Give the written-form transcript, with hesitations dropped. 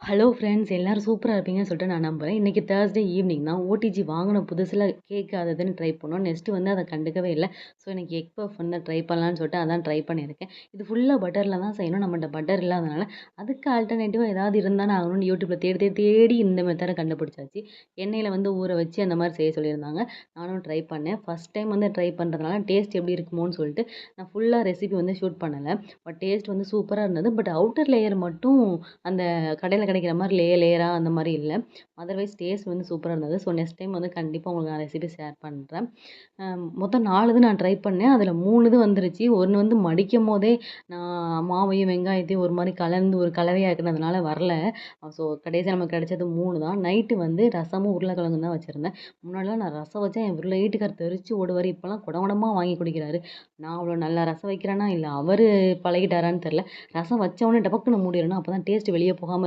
Hello friends எல்லாரும் சூப்பரா இருப்பீங்கன்னு சொல்லிட்டு நான் நம்புறேன். இன்னைக்கு Thursday ஈவ்னிங் தான் ஓடிஜி வாங்குன புதுசுல கேக் அது இதுன்னு ட்ரை பண்ணோம். நெக்ஸ்ட்டு வந்து அத கண்டுக்கவே இல்ல. ஸோ இன்னைக்கு எக் பஃப் வந்து ட்ரை பண்ணலான்னு சொல்லிட்டு அதான் ட்ரை பண்ணியிருக்கேன். இது ஃபுல்லா பட்டர்ல தான் செய்யணும். நம்மள்ட்ட பட்டர் இல்லாதனால, அதுக்கு ஆல்டர்னேட்டிவா ஏதாவது இருந்தானே ஆகணும்னு யூடியூப்ல தேடி தேடி தேடி இந்த மெத்தட கண்டுபிடிச்சாச்சு. எண்ணெயில வந்து ஊற வச்சு அந்த மாரி செய்ய சொல்லியிருந்தாங்க. நானும் ட்ரை பண்ணேன். ஃபர்ஸ்ட் டைம் வந்து ட்ரை பண்றதுனால டேஸ்ட் எப்படி இருக்குமோன்னு சொல்லிட்டு நான் ஃபுல்லா ரெசிபி வந்து ஷூட் பண்ணல. பட் டேஸ்ட் வந்து சூப்பரா இருந்தது. பட் அவுட்டர் லேயர் மட்டும் அந்த கடையில கிடைக்கிற மாரி லேயரா அந்த மாரி இல்ல. அதர்வைஸ் டேஸ்ட் வந்து சூப்பரா இருந்தது. ஸோ நெக்ஸ்ட் டைம் வந்து கண்டிப்பா உங்களுக்கு நான் ரெசிபி ஷேர் பண்றேன். அ மொத்தம் 4 இது நான் ட்ரை பண்ணேன். அதில 3 இது வந்துருச்சு. 1 வந்து மடிக்கும்போதே நான் மாவையும், வெங்காயத்தையும் ஒரு மாரி கலந்து ஒரு கலவையா ஆக்குனதுனால வரல. ஸோ கடைசியா நமக்கு கிடைச்சது 3 தான். நைட்டு வந்து ரசமும், உருளைக்கிழங்கும் தான் வச்சிருந்தேன். முன்னாடிலாம் நான் ரசம் வச்சா என் வீட்டுக்காரர் தெறிச்சு ஓடுவாரு. இப்பலாம் குடம் குடமா வாங்கி குடிக்கிறாரு. நான் அவ்வளோ நல்லா ரசம் வைக்கிறேனா, இல்ல அவரு பழகிட்டாரான்னு தெரியல. ரசம் வச்ச உடனே டபக்குன்னு மூடிறணும். அப்பதான் டேஸ்ட் வெளிய போகாம